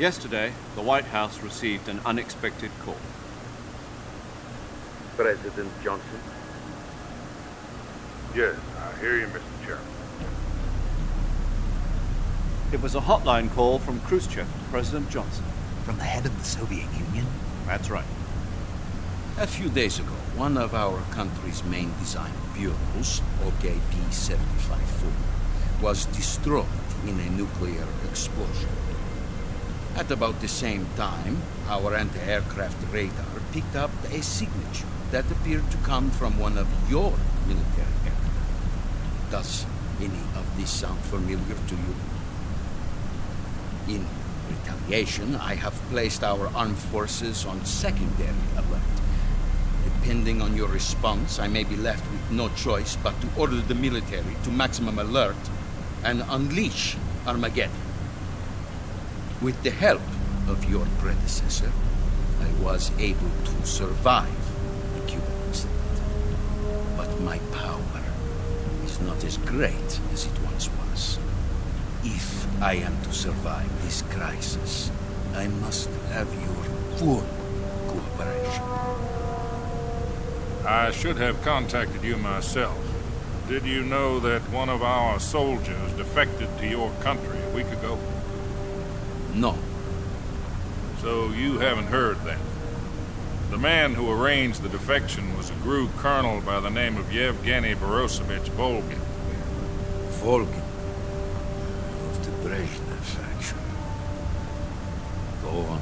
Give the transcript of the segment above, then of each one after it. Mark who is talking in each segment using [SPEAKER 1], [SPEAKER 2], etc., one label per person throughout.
[SPEAKER 1] Yesterday, the White House received an unexpected call.
[SPEAKER 2] President Johnson?
[SPEAKER 3] Yes, I hear you, Mr. Chairman.
[SPEAKER 1] It was a hotline call from Khrushchev to President Johnson.
[SPEAKER 4] From the head of the Soviet Union?
[SPEAKER 1] That's right.
[SPEAKER 5] A few days ago, one of our country's main design bureaus, OKP-754, was destroyed in a nuclear explosion. At about the same time, our anti-aircraft radar picked up a signature that appeared to come from one of your military aircraft. Does any of this sound familiar to you? In retaliation, I have placed our armed forces on secondary alert. Depending on your response, I may be left with no choice but to order the military to maximum alert and unleash Armageddon. With the help of your predecessor, I was able to survive the Cuban incident. But my power is not as great as it once was. If I am to survive this crisis, I must have your full cooperation.
[SPEAKER 3] I should have contacted you myself. Did you know that one of our soldiers defected to your country a week ago?
[SPEAKER 5] No.
[SPEAKER 3] So you haven't heard then. The man who arranged the defection was a GRU colonel by the name of Yevgeny Borosovich Volgin.
[SPEAKER 5] Volgin. Of the Brezhnev faction. Go on.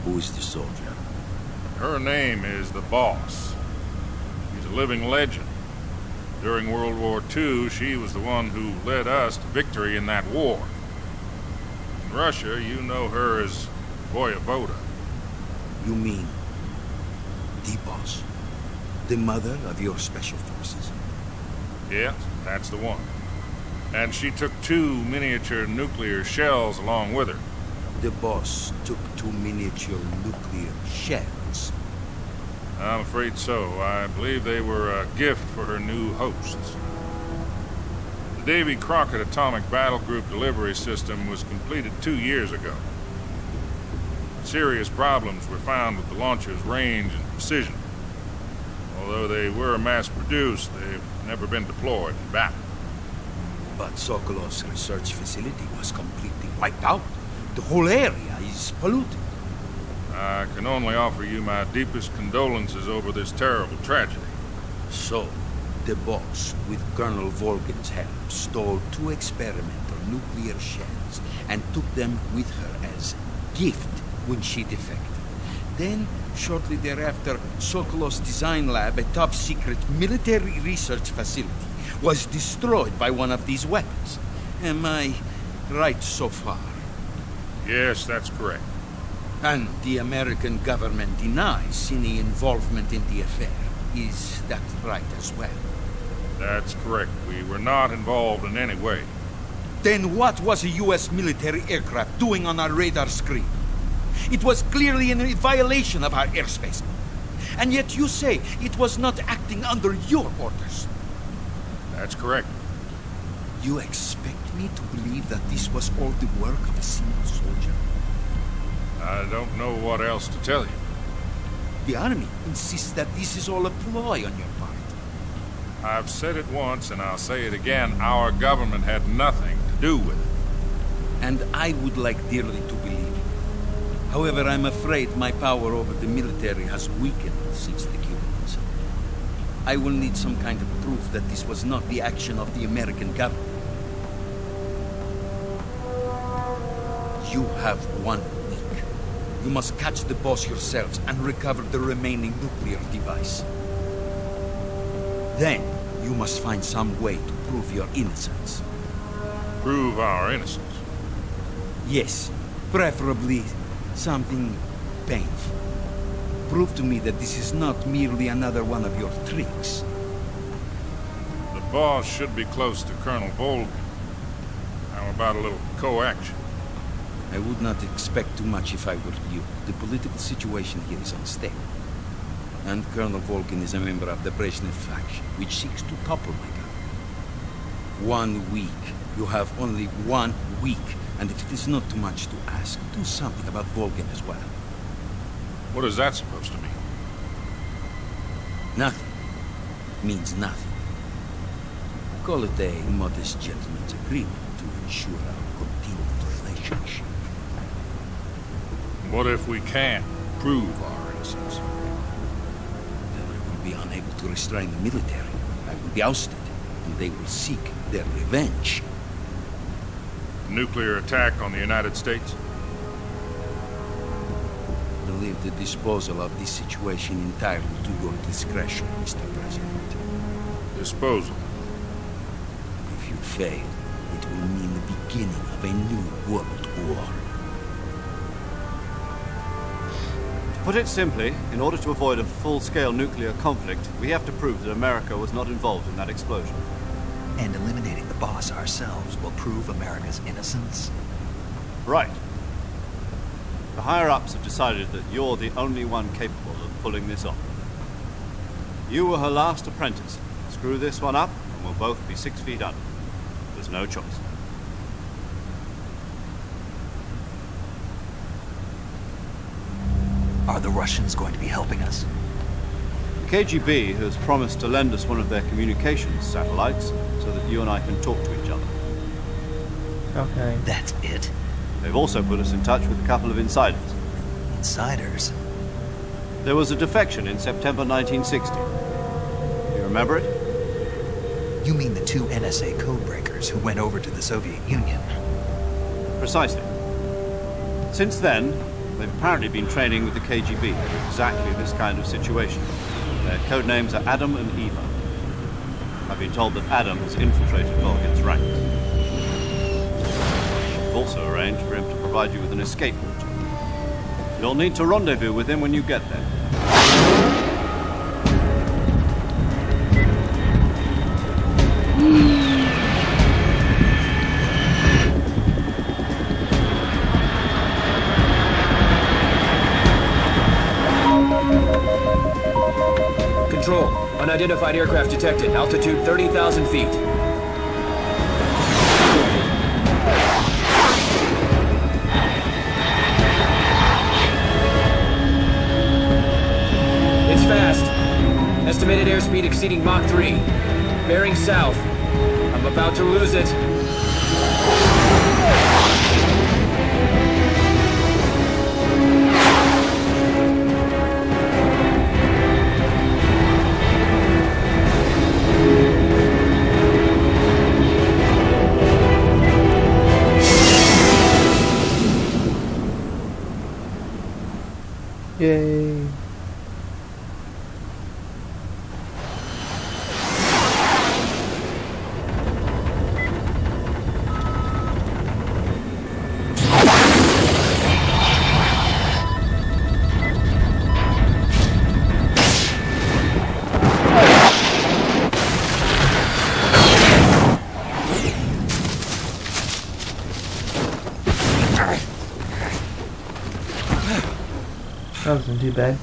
[SPEAKER 5] Who is the soldier?
[SPEAKER 3] Her name is the Boss. She's a living legend. During World War II, she was the one who led us to victory in that war. In Russia, you know her as Voyevoda.
[SPEAKER 5] You mean the Boss? The mother of your special forces?
[SPEAKER 3] Yes, that's the one. And she took 2 miniature nuclear shells along with her.
[SPEAKER 5] The Boss took 2 miniature nuclear shells?
[SPEAKER 3] I'm afraid so. I believe they were a gift for her new hosts. The Davy Crockett Atomic Battle Group delivery system was completed 2 years ago. Serious problems were found with the launcher's range and precision. Although they were mass-produced, they've never been deployed in battle.
[SPEAKER 5] But Sokolov's research facility was completely wiped out. The whole area is polluted.
[SPEAKER 3] I can only offer you my deepest condolences over this terrible tragedy.
[SPEAKER 5] So, the Boss, with Colonel Volgin's help, stole 2 experimental nuclear shells and took them with her as gift when she defected. Then, shortly thereafter, Sokolov's design lab, a top-secret military research facility, was destroyed by one of these weapons. Am I right so far?
[SPEAKER 3] Yes, that's correct.
[SPEAKER 5] And the American government denies any involvement in the affair. Is that right as well?
[SPEAKER 3] That's correct. We were not involved in any way.
[SPEAKER 5] Then what was a U.S. military aircraft doing on our radar screen? It was clearly in violation of our airspace. And yet you say it was not acting under your orders.
[SPEAKER 3] That's correct.
[SPEAKER 5] You expect me to believe that this was all the work of a single soldier?
[SPEAKER 3] I don't know what else to tell you.
[SPEAKER 5] The army insists that this is all a ploy on your part.
[SPEAKER 3] I've said it once and I'll say it again. Our government had nothing to do with it.
[SPEAKER 5] And I would like dearly to believe you. However, I'm afraid my power over the military has weakened since the Cuban incident. I will need some kind of proof that this was not the action of the American government. You have 1 week. You must catch the Boss yourselves and recover the remaining nuclear device. Then, you must find some way to prove your innocence.
[SPEAKER 3] Prove our innocence?
[SPEAKER 5] Yes, preferably something painful. Prove to me that this is not merely another one of your tricks.
[SPEAKER 3] The Boss should be close to Colonel Volgin. How about a little co-action?
[SPEAKER 5] I would not expect too much if I were you. The political situation here is unstable. And Colonel Volgin is a member of the Brezhnev faction, which seeks to topple my government. 1 week. You have only 1 week And if it is not too much to ask, do something about Volgin as well.
[SPEAKER 3] What is that supposed to mean?
[SPEAKER 5] Nothing. Means nothing. Call it a modest gentleman's agreement to ensure our continued relationship.
[SPEAKER 3] What if we can't prove our innocence?
[SPEAKER 5] Then I will be unable to restrain the military. I will be ousted, and they will seek their revenge.
[SPEAKER 3] Nuclear attack on the United States?
[SPEAKER 5] I leave the disposal of this situation entirely to your discretion, Mr. President.
[SPEAKER 3] Disposal?
[SPEAKER 5] If you fail, it will mean the beginning of a new world war.
[SPEAKER 1] To put it simply, in order to avoid a full-scale nuclear conflict, we have to prove that America was not involved in that explosion.
[SPEAKER 4] And eliminating the boss ourselves will prove America's innocence?
[SPEAKER 1] Right. The higher-ups have decided that you're the only one capable of pulling this off. You were her last apprentice. Screw this one up, and we'll both be 6 feet under. There's no choice.
[SPEAKER 4] Are the Russians going to be helping us?
[SPEAKER 1] The KGB has promised to lend us one of their communications satellites so that you and I can talk to each other.
[SPEAKER 2] Okay.
[SPEAKER 4] That's it?
[SPEAKER 1] They've also put us in touch with a couple of insiders.
[SPEAKER 4] Insiders?
[SPEAKER 1] There was a defection in September 1960. You remember it?
[SPEAKER 4] You mean the 2 NSA codebreakers who went over to the Soviet Union?
[SPEAKER 1] Precisely. Since then, they've apparently been training with the KGB in exactly this kind of situation. Their code names are Adam and Eva. I've been told that Adam has infiltrated Volgin's ranks. I've also arranged for him to provide you with an escape route. You'll need to rendezvous with him when you get there.
[SPEAKER 6] Control. Unidentified aircraft detected. Altitude 30,000 feet. It's fast. Estimated airspeed exceeding Mach 3. Bearing south. I'm about to lose it.
[SPEAKER 2] Yay. That wasn't too bad.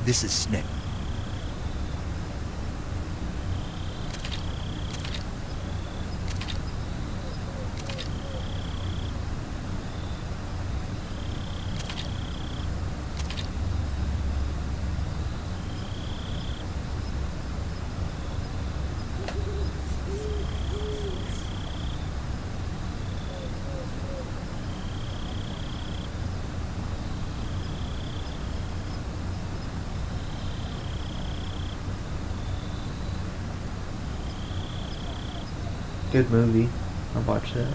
[SPEAKER 4] This is Snick.
[SPEAKER 2] Good movie. I'll watch that.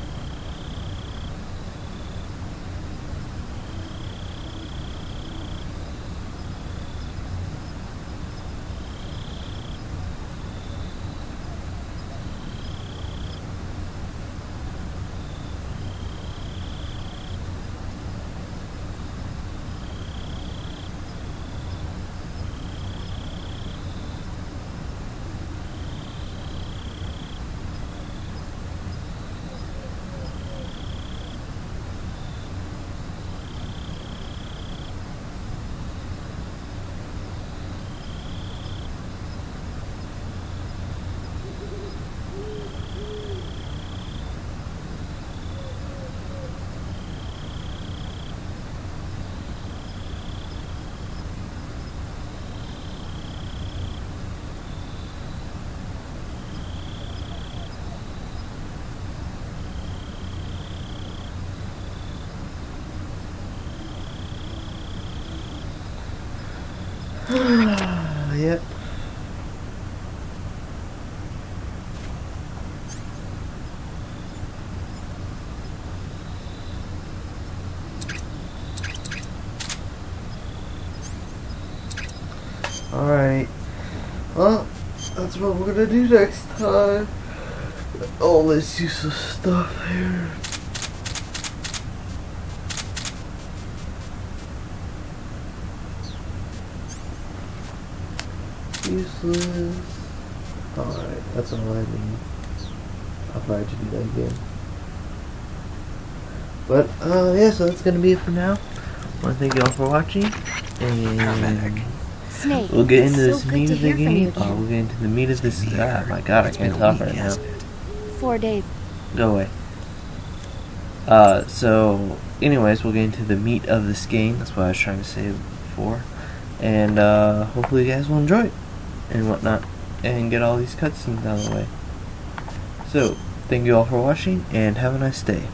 [SPEAKER 2] Yep. Alright. Well, that's what we're gonna do next time. All this useless stuff here. Useless. Alright, that's all I mean. I'll try to do that again. But, yeah, so that's gonna be it for now. I want to thank you all for watching. And
[SPEAKER 7] Snake,
[SPEAKER 2] we'll get into
[SPEAKER 7] it's
[SPEAKER 2] this
[SPEAKER 7] so
[SPEAKER 2] meat
[SPEAKER 7] good
[SPEAKER 2] of
[SPEAKER 7] to
[SPEAKER 2] the
[SPEAKER 7] hear from you
[SPEAKER 2] game.
[SPEAKER 7] again.
[SPEAKER 2] We'll get into the meat of this. Ah, my god, I can't talk right now.
[SPEAKER 7] 4 days.
[SPEAKER 2] Go away. So, anyways, we'll get into the meat of this game. That's what I was trying to say before. And, hopefully you guys will enjoy it. And whatnot. And get all these cutscenes out of the way. So, thank you all for watching, and have a nice day.